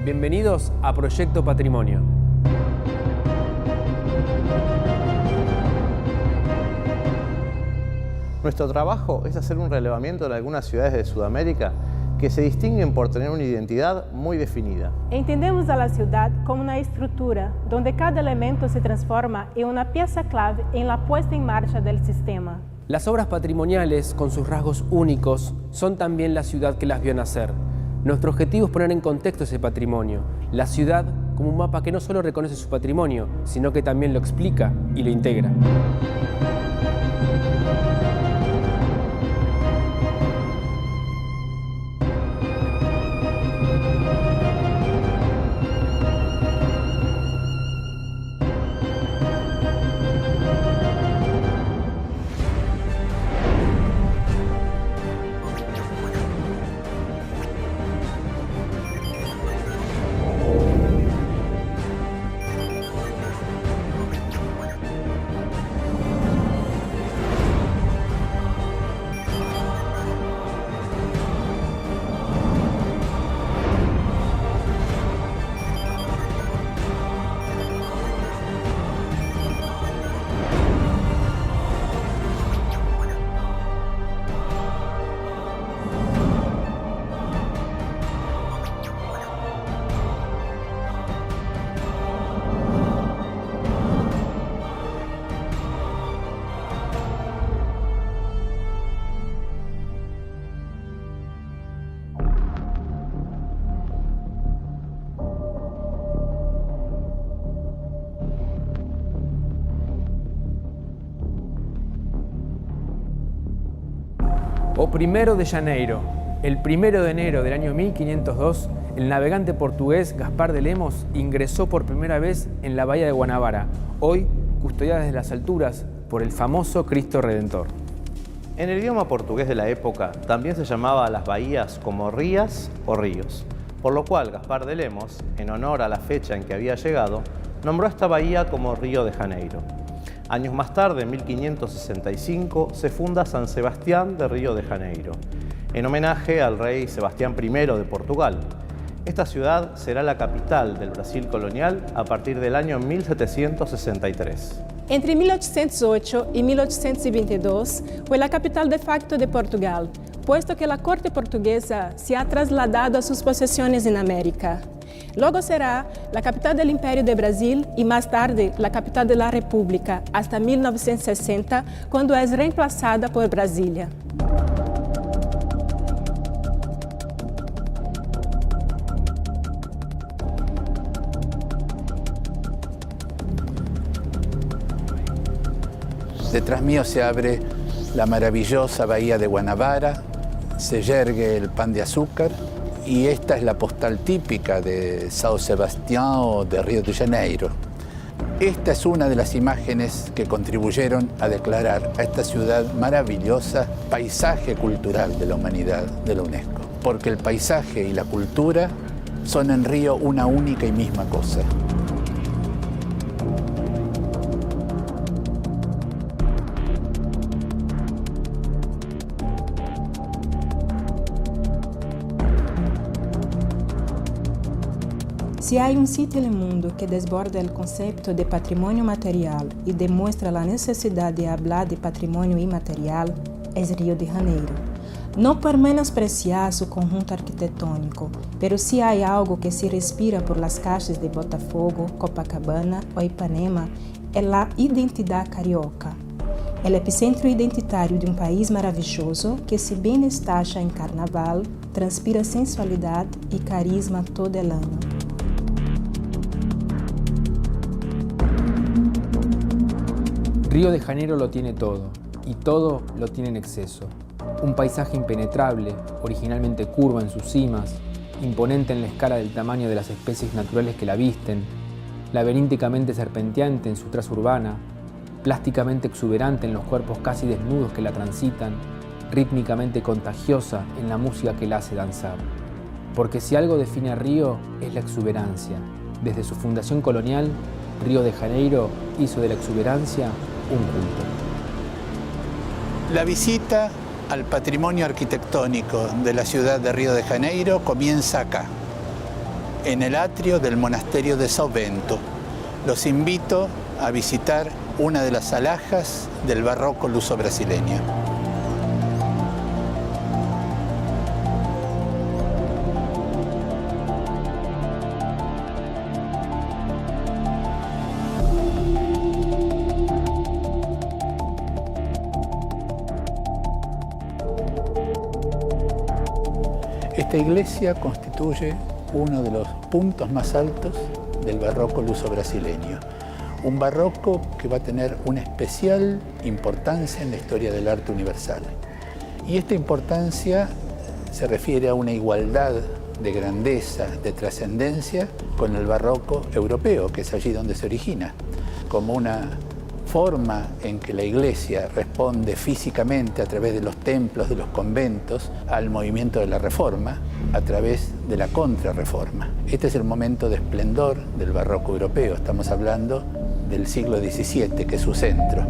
Bienvenidos a Proyecto Patrimonio. Nuestro trabajo es hacer un relevamiento de algunas ciudades de Sudamérica que se distinguen por tener una identidad muy definida. Entendemos a la ciudad como una estructura donde cada elemento se transforma en una pieza clave en la puesta en marcha del sistema. Las obras patrimoniales, con sus rasgos únicos, son también la ciudad que las vio nacer. Nuestro objetivo es poner en contexto ese patrimonio, la ciudad como un mapa que no solo reconoce su patrimonio, sino que también lo explica y lo integra. O 1 de Janeiro, el 1 de enero del año 1502, el navegante portugués Gaspar de Lemos ingresó por primera vez en la bahía de Guanabara, hoy custodiada desde las alturas por el famoso Cristo Redentor. En el idioma portugués de la época también se llamaba a las bahías como rías o ríos, por lo cual Gaspar de Lemos, en honor a la fecha en que había llegado, nombró a esta bahía como Río de Janeiro. Años más tarde, en 1565, se funda San Sebastián de Río de Janeiro, en homenaje al rey Sebastián I de Portugal. Esta ciudad será la capital del Brasil colonial a partir del año 1763. Entre 1808 y 1822 fue la capital de facto de Portugal, puesto que la corte portuguesa se ha trasladado a sus posesiones en América. Luego será la capital del Imperio de Brasil y más tarde la capital de la República hasta 1960, cuando es reemplazada por Brasilia. Detrás mío se abre la maravillosa bahía de Guanabara, se yergue el Pan de Azúcar y esta es la postal típica de São Sebastián o de Río de Janeiro. Esta es una de las imágenes que contribuyeron a declarar a esta ciudad maravillosa paisaje cultural de la humanidad de la UNESCO, porque el paisaje y la cultura son en Río una única y misma cosa. Si hay un sitio en el mundo que desborda el concepto de patrimonio material y demuestra la necesidad de hablar de patrimonio inmaterial, es Río de Janeiro. No por menospreciar su conjunto arquitectónico, pero sí hay algo que se respira por las calles de Botafogo, Copacabana o Ipanema, es la identidad carioca. El epicentro identitario de un país maravilloso que, si bien estacha en carnaval, transpira sensualidad y carisma todo el año. Río de Janeiro lo tiene todo, y todo lo tiene en exceso. Un paisaje impenetrable, originalmente curvo en sus cimas, imponente en la escala del tamaño de las especies naturales que la visten, laberínticamente serpenteante en su traza urbana, plásticamente exuberante en los cuerpos casi desnudos que la transitan, rítmicamente contagiosa en la música que la hace danzar. Porque si algo define a Río es la exuberancia. Desde su fundación colonial, Río de Janeiro hizo de la exuberancia un culto. La visita al patrimonio arquitectónico de la ciudad de Río de Janeiro comienza acá, en el atrio del monasterio de São Bento. Los invito a visitar una de las alhajas del barroco luso-brasileño. Esta iglesia constituye uno de los puntos más altos del barroco luso-brasileño. Un barroco que va a tener una especial importancia en la historia del arte universal. Y esta importancia se refiere a una igualdad de grandeza, de trascendencia con el barroco europeo, que es allí donde se origina, como una forma en que la Iglesia responde físicamente a través de los templos, de los conventos, al movimiento de la Reforma, a través de la Contrarreforma. Este es el momento de esplendor del barroco europeo. Estamos hablando del siglo XVII, que es su centro.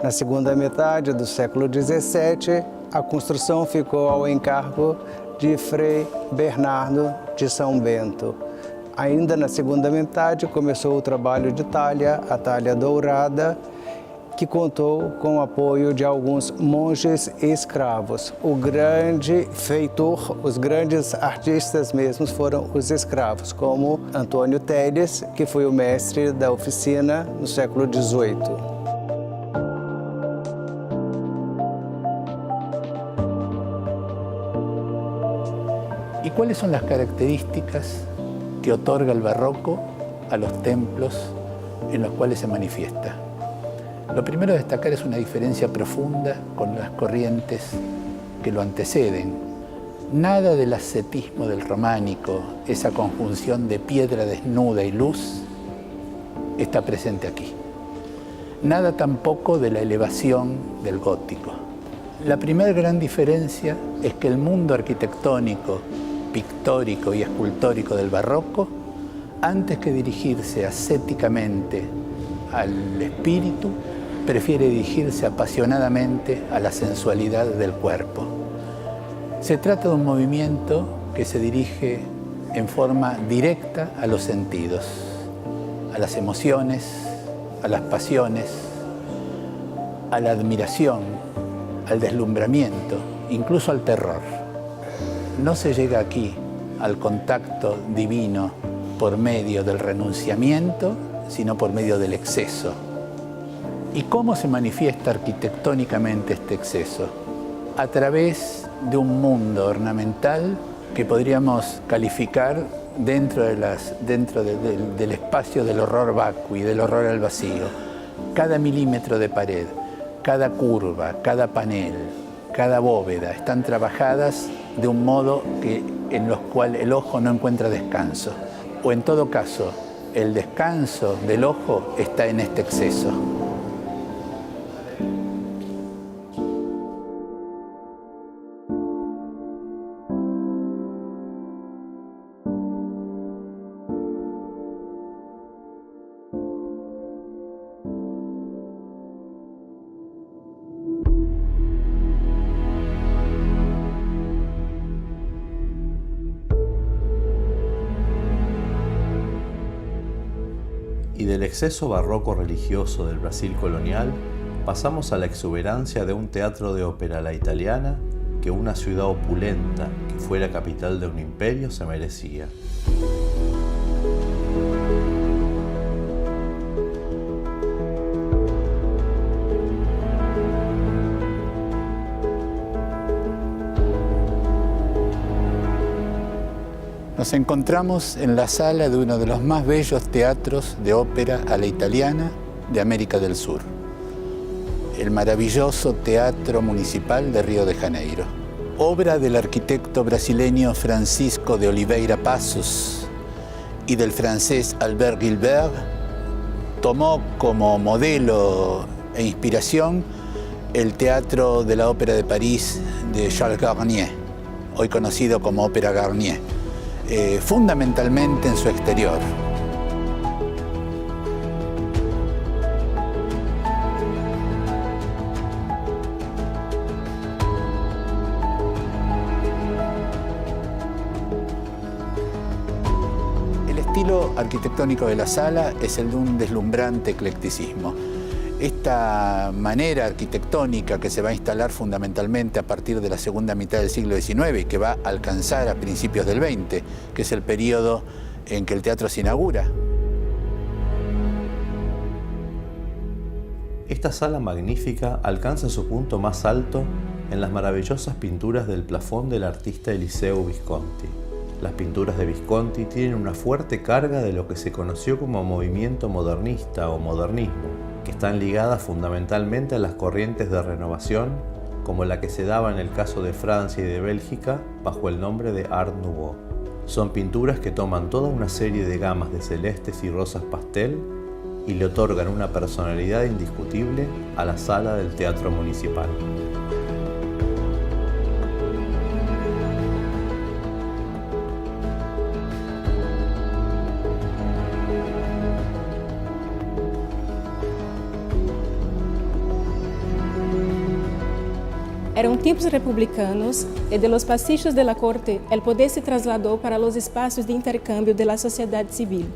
Na segunda metade do século XVII, a construção ficou ao encargo de Frei Bernardo de São Bento. Ainda na segunda metade, começou o trabalho de talha, a talha dourada, que contou com o apoio de alguns monges e escravos. O grande feitor, os grandes artistas mesmos foram os escravos, como Antônio Teles, que foi o mestre da oficina no século XVIII. ¿Y cuáles son las características que otorga el barroco a los templos en los cuales se manifiesta? Lo primero a destacar es una diferencia profunda con las corrientes que lo anteceden. Nada del ascetismo del románico, esa conjunción de piedra desnuda y luz, está presente aquí. Nada tampoco de la elevación del gótico. La primera gran diferencia es que el mundo arquitectónico, pictórico y escultórico del barroco, antes que dirigirse ascéticamente al espíritu, prefiere dirigirse apasionadamente a la sensualidad del cuerpo. Se trata de un movimiento que se dirige en forma directa a los sentidos, a las emociones, a las pasiones, a la admiración, al deslumbramiento, incluso al terror. No se llega aquí al contacto divino por medio del renunciamiento, sino por medio del exceso. ¿Y cómo se manifiesta arquitectónicamente este exceso? A través de un mundo ornamental que podríamos calificar dentro del espacio del horror vacui, del horror al vacío. Cada milímetro de pared, cada curva, cada panel, cada bóveda están trabajadas de un modo en los cuales el ojo no encuentra descanso. O en todo caso, el descanso del ojo está en este exceso. Y del exceso barroco religioso del Brasil colonial, pasamos a la exuberancia de un teatro de ópera a la italiana que una ciudad opulenta, que fue la capital de un imperio, se merecía. Nos encontramos en la sala de uno de los más bellos teatros de ópera a la italiana de América del Sur, el maravilloso Teatro Municipal de Río de Janeiro, obra del arquitecto brasileño Francisco de Oliveira Passos y del francés Albert Gilbert. Tomó como modelo e inspiración el Teatro de la Ópera de París de Charles Garnier, hoy conocido como Ópera Garnier. Fundamentalmente en su exterior. estilo arquitectónico de la sala es el de un deslumbrante eclecticismo. Esta manera arquitectónica que se va a instalar fundamentalmente a partir de la segunda mitad del siglo XIX y que va a alcanzar a principios del XX, que es el periodo en que el teatro se inaugura. Esta sala magnífica alcanza su punto más alto en las maravillosas pinturas del plafón del artista Eliseo Visconti. Las pinturas de Visconti tienen una fuerte carga de lo que se conoció como movimiento modernista o modernismo, que están ligadas fundamentalmente a las corrientes de renovación, como la que se daba en el caso de Francia y de Bélgica bajo el nombre de Art Nouveau. Son pinturas que toman toda una serie de gamas de celestes y rosas pastel y le otorgan una personalidad indiscutible a la sala del Teatro Municipal. Eram tipos republicanos e de los pasillos de la corte el poder se trasladó para los espacios de intercambio de la sociedad civil.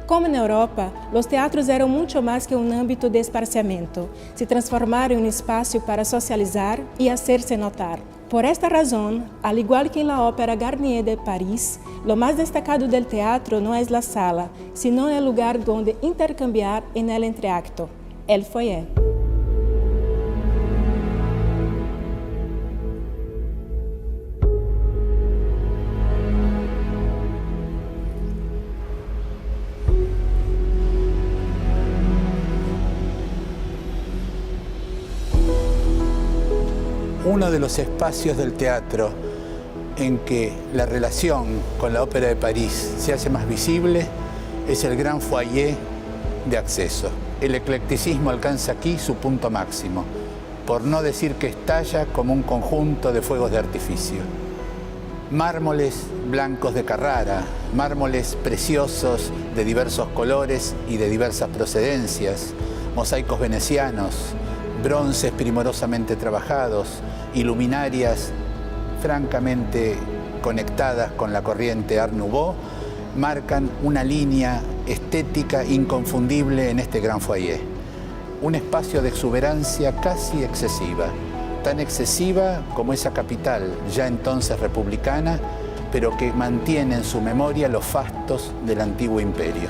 Como na Europa, los teatros eram muito mais que um âmbito de esparciamento, se transformaram em um espaço para socializar e hacerse notar. Por esta razão, al igual que en la Ópera Garnier de París, lo más destacado del teatro no es la sala, sino el lugar donde intercambiar en el entreacto, el foyer. Uno de los espacios del teatro en que la relación con la Ópera de París se hace más visible es el gran foyer de acceso. El eclecticismo alcanza aquí su punto máximo, por no decir que estalla como un conjunto de fuegos de artificio. Mármoles blancos de Carrara, mármoles preciosos de diversos colores y de diversas procedencias, mosaicos venecianos, bronces primorosamente trabajados, iluminarias francamente conectadas con la corriente Art Nouveau, marcan una línea estética inconfundible en este gran foyer. Un espacio de exuberancia casi excesiva, tan excesiva como esa capital, ya entonces republicana, pero que mantiene en su memoria los fastos del antiguo imperio.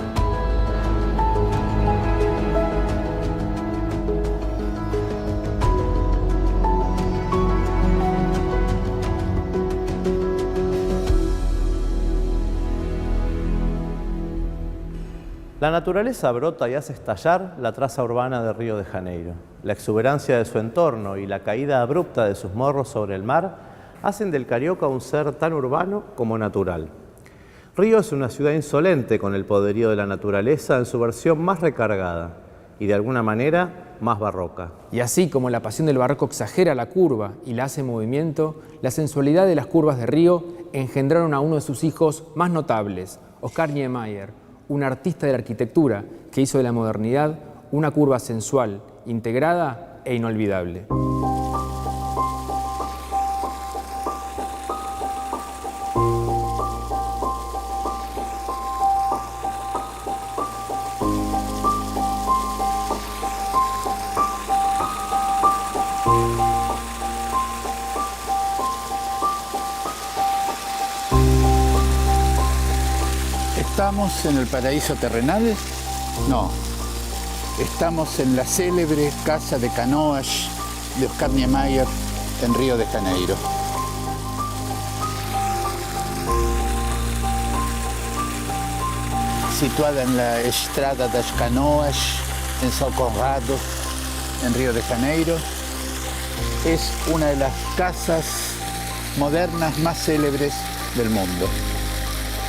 La naturaleza brota y hace estallar la traza urbana de Río de Janeiro. La exuberancia de su entorno y la caída abrupta de sus morros sobre el mar hacen del carioca un ser tan urbano como natural. Río es una ciudad insolente con el poderío de la naturaleza en su versión más recargada y de alguna manera más barroca. Y así como la pasión del barroco exagera la curva y la hace movimiento, la sensualidad de las curvas de Río engendraron a uno de sus hijos más notables, Oscar Niemeyer, un artista de la arquitectura que hizo de la modernidad una curva sensual, integrada e inolvidable. ¿Estamos en el paraíso terrenal? No. Estamos en la célebre casa de canoas de Oscar Niemeyer en Río de Janeiro. Situada en la Estrada das Canoas, en São Conrado, en Río de Janeiro, es una de las casas modernas más célebres del mundo.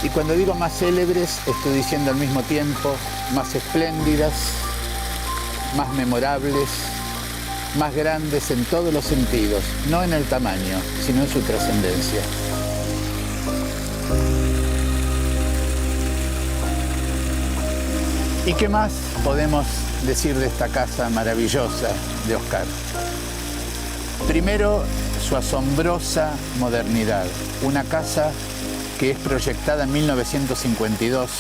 Y cuando digo más célebres, estoy diciendo al mismo tiempo más espléndidas, más memorables, más grandes en todos los sentidos, no en el tamaño, sino en su trascendencia. ¿Y qué más podemos decir de esta casa maravillosa de Oscar? Primero, su asombrosa modernidad. Una casa que es proyectada en 1952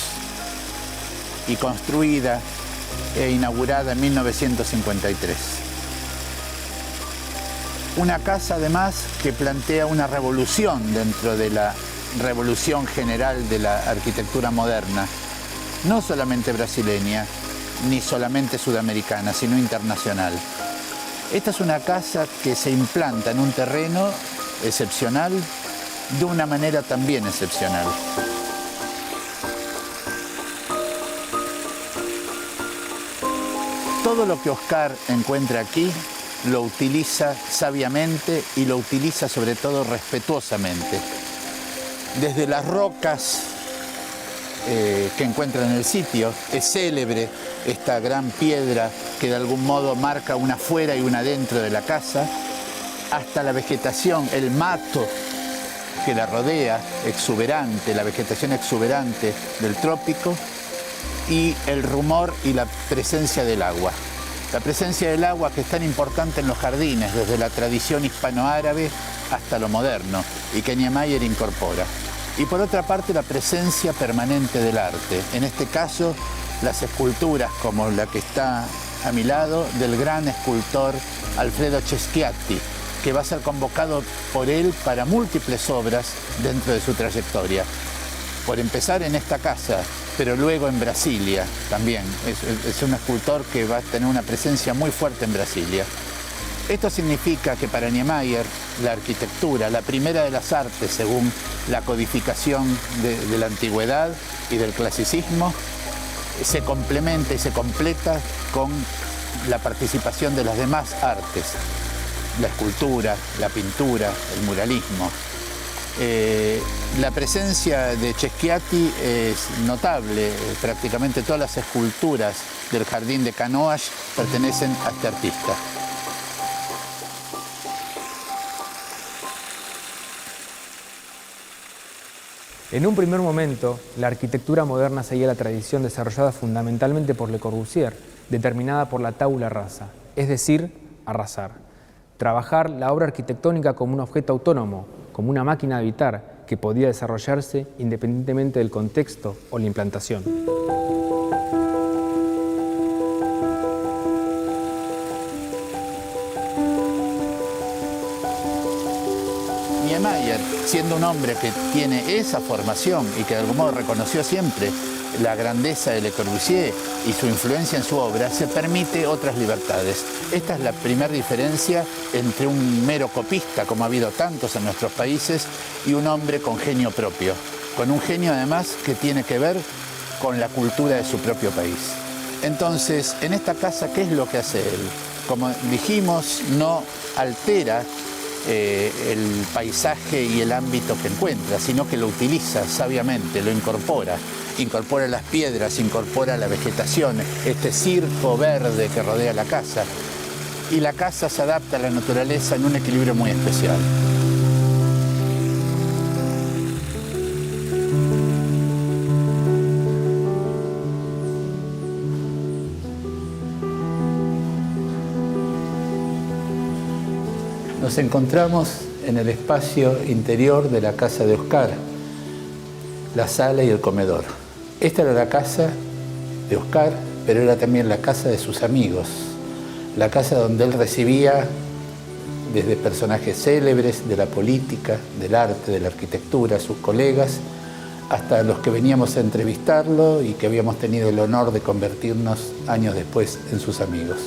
y construida e inaugurada en 1953. Una casa además que plantea una revolución dentro de la revolución general de la arquitectura moderna, no solamente brasileña, ni solamente sudamericana, sino internacional. Esta es una casa que se implanta en un terreno excepcional, de una manera también excepcional. Todo lo que Oscar encuentra aquí lo utiliza sabiamente y lo utiliza sobre todo respetuosamente. Desde las rocas que encuentra en el sitio, es célebre esta gran piedra que de algún modo marca una afuera y una dentro de la casa, hasta la vegetación, el mato que la rodea, exuberante, la vegetación exuberante del trópico, y el rumor y la presencia del agua. La presencia del agua que es tan importante en los jardines, desde la tradición hispanoárabe hasta lo moderno, y que Niemeyer incorpora. Y por otra parte, la presencia permanente del arte. En este caso, las esculturas como la que está a mi lado, del gran escultor Alfredo Ceschiatti, que va a ser convocado por él para múltiples obras dentro de su trayectoria. Por empezar en esta casa, pero luego en Brasilia también. Es un escultor que va a tener una presencia muy fuerte en Brasilia. Esto significa que para Niemeyer la arquitectura, la primera de las artes según la codificación de la antigüedad y del clasicismo, se complementa y se completa con la participación de las demás artes, la escultura, la pintura, el muralismo. La presencia de Ceschiatti es notable, prácticamente todas las esculturas del jardín de Canoas pertenecen a este artista. En un primer momento, la arquitectura moderna seguía la tradición desarrollada fundamentalmente por Le Corbusier, determinada por la tabula rasa, es decir, arrasar. Trabajar la obra arquitectónica como un objeto autónomo, como una máquina de habitar que podía desarrollarse independientemente del contexto o la implantación. Niemeyer, siendo un hombre que tiene esa formación y que de algún modo reconoció siempre la grandeza de Le Corbusier y su influencia en su obra, se permite otras libertades. Esta es la primera diferencia entre un mero copista, como ha habido tantos en nuestros países, y un hombre con genio propio, con un genio además que tiene que ver con la cultura de su propio país. Entonces, en esta casa, ¿qué es lo que hace él? Como dijimos, no altera el paisaje y el ámbito que encuentra, sino que lo utiliza sabiamente, lo incorpora. Incorpora las piedras, incorpora la vegetación, este circo verde que rodea la casa. Y la casa se adapta a la naturaleza en un equilibrio muy especial. Nos encontramos en el espacio interior de la casa de Oscar, la sala y el comedor. Esta era la casa de Oscar, pero era también la casa de sus amigos, la casa donde él recibía desde personajes célebres de la política, del arte, de la arquitectura, sus colegas, hasta los que veníamos a entrevistarlo y que habíamos tenido el honor de convertirnos años después en sus amigos.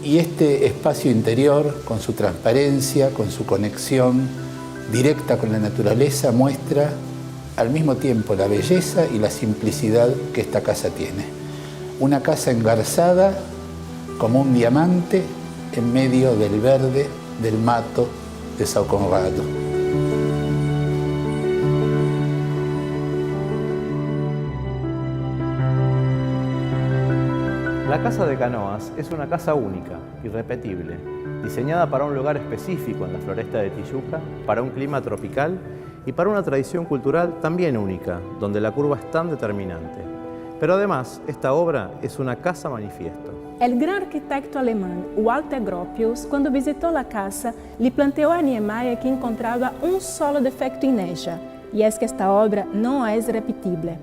Y este espacio interior, con su transparencia, con su conexión directa con la naturaleza, muestra al mismo tiempo la belleza y la simplicidad que esta casa tiene. Una casa engarzada como un diamante en medio del verde del mato de São Conrado. La Casa de Canoas es una casa única, irrepetible, diseñada para un lugar específico en la floresta de Tijuca, para un clima tropical y para una tradición cultural también única, donde la curva es tan determinante. Pero además, esta obra es una casa manifiesto. El gran arquitecto alemán Walter Gropius, quando visitou a casa, lhe planteou a Niemeyer que encontrava solo defecto em ella, e é que esta obra não é repetible.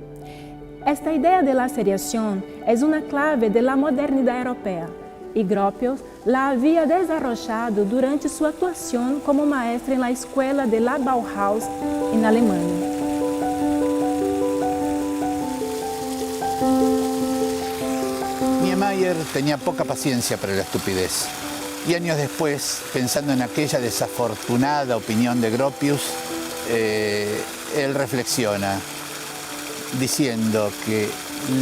Esta idea de la seriación es una clave de la modernidad europea y Gropius la había desarrollado durante su actuación como maestra en la escuela de la Bauhaus en Alemania. Niemeyer tenía poca paciencia para la estupidez. Y años después, pensando en aquella desafortunada opinión de Gropius, él reflexiona diciendo que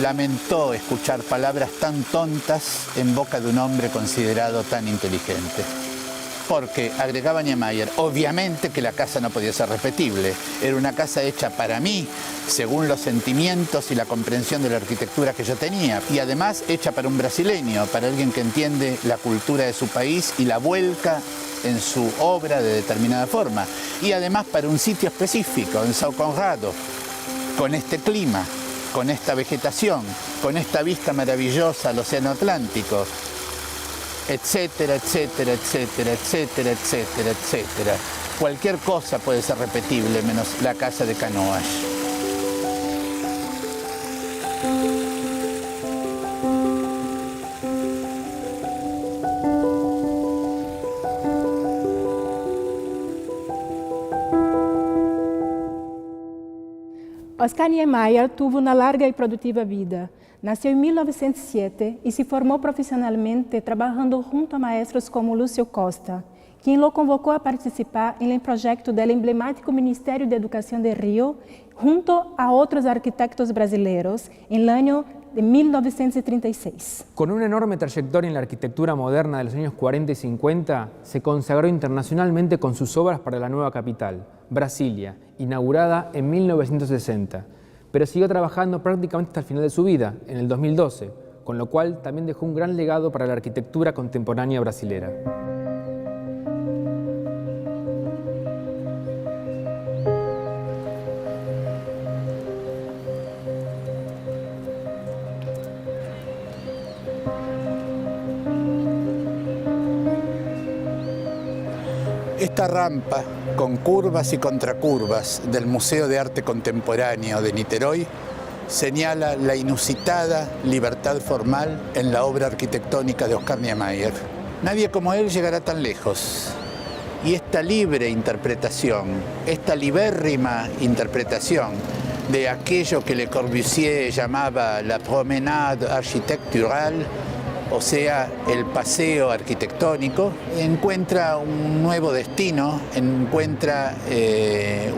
lamentó escuchar palabras tan tontas en boca de un hombre considerado tan inteligente. Porque, agregaba Niemeyer, obviamente que la casa no podía ser repetible. Era una casa hecha para mí, según los sentimientos y la comprensión de la arquitectura que yo tenía. Y además hecha para un brasileño, para alguien que entiende la cultura de su país y la vuelca en su obra de determinada forma. Y además para un sitio específico, en São Conrado, con este clima, con esta vegetación, con esta vista maravillosa al Océano Atlántico, etcétera, etcétera, etcétera, etcétera, etcétera, etcétera. Cualquier cosa puede ser repetible, menos la casa de Canoas. Oscar Niemeyer tuvo una larga y productiva vida. Nació en 1907 y se formó profesionalmente trabajando junto a maestros como Lúcio Costa, quien lo convocó a participar en el proyecto del emblemático Ministerio de Educación de Río, junto a otros arquitectos brasileños, en el año de 1936. Con una enorme trayectoria en la arquitectura moderna de los años 40 y 50, se consagró internacionalmente con sus obras para la nueva capital, Brasilia, inaugurada en 1960. Pero siguió trabajando prácticamente hasta el final de su vida, en el 2012, con lo cual también dejó un gran legado para la arquitectura contemporánea brasilera. Esta rampa, con curvas y contracurvas del Museo de Arte Contemporáneo de Niterói, señala la inusitada libertad formal en la obra arquitectónica de Oscar Niemeyer. Nadie como él llegará tan lejos. Y esta libre interpretación, esta libérrima interpretación de aquello que Le Corbusier llamaba la promenade architecturale, o sea, el paseo arquitectónico, encuentra un nuevo destino, encuentra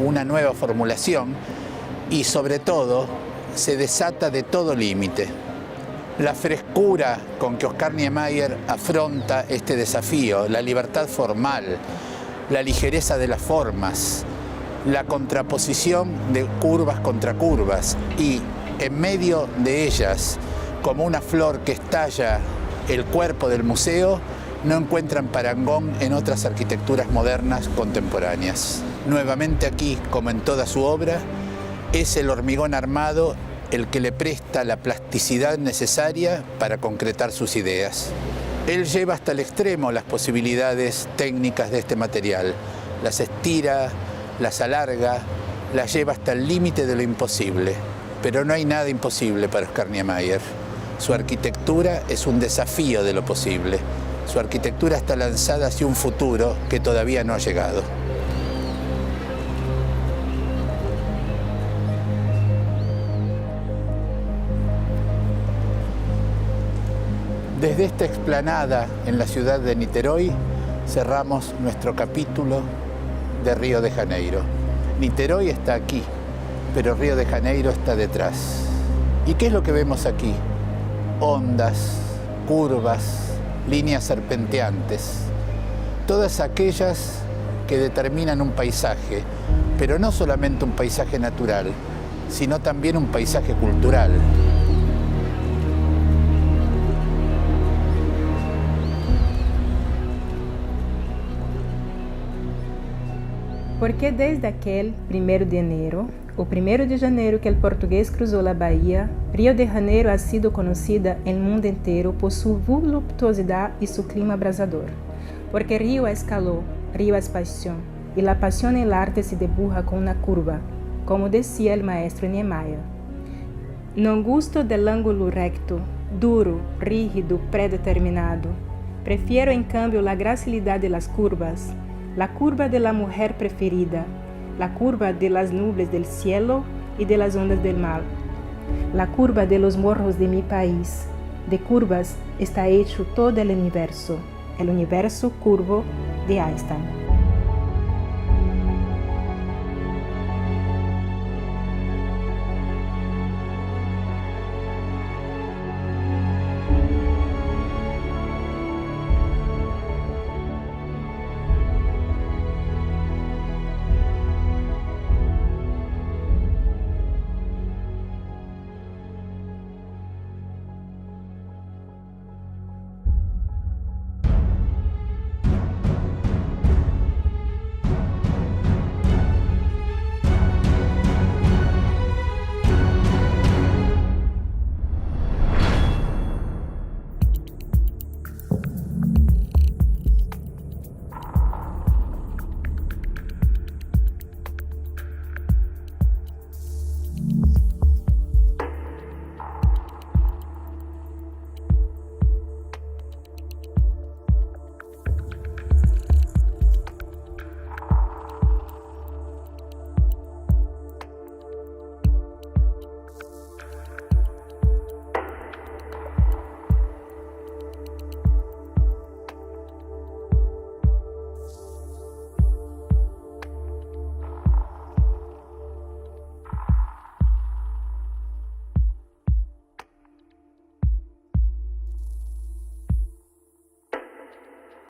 una nueva formulación y sobre todo se desata de todo límite. La frescura con que Oscar Niemeyer afronta este desafío, la libertad formal, la ligereza de las formas, la contraposición de curvas contra curvas y en medio de ellas, como una flor que estalla el cuerpo del museo, no encuentran parangón en otras arquitecturas modernas contemporáneas. Nuevamente aquí, como en toda su obra, es el hormigón armado el que le presta la plasticidad necesaria para concretar sus ideas. Él lleva hasta el extremo las posibilidades técnicas de este material. Las estira, las alarga, las lleva hasta el límite de lo imposible. Pero no hay nada imposible para Oscar Niemeyer. Su arquitectura es un desafío de lo posible. Su arquitectura está lanzada hacia un futuro que todavía no ha llegado. Desde esta explanada en la ciudad de Niterói cerramos nuestro capítulo de Río de Janeiro. Niterói está aquí, pero Río de Janeiro está detrás. ¿Y qué es lo que vemos aquí? Ondas, curvas, líneas serpenteantes, todas aquellas que determinan un paisaje, pero no solamente un paisaje natural, sino también un paisaje cultural. Porque desde aquel 1 de enero, o 1 de janeiro que el portugués cruzó la bahía, Río de Janeiro ha sido conocida en el mundo entero por su voluptuosidad y su clima abrasador. Porque Río es calor, Río es pasión, y la pasión en el arte se dibuja con una curva, como decía el maestro Niemeyer. No gusto del ângulo recto, duro, rígido, predeterminado. Prefiero en cambio la gracilidad de las curvas, la curva de la mujer preferida, la curva de las nubes del cielo y de las ondas del mar, la curva de los morros de mi país. De curvas está hecho todo el universo curvo de Einstein.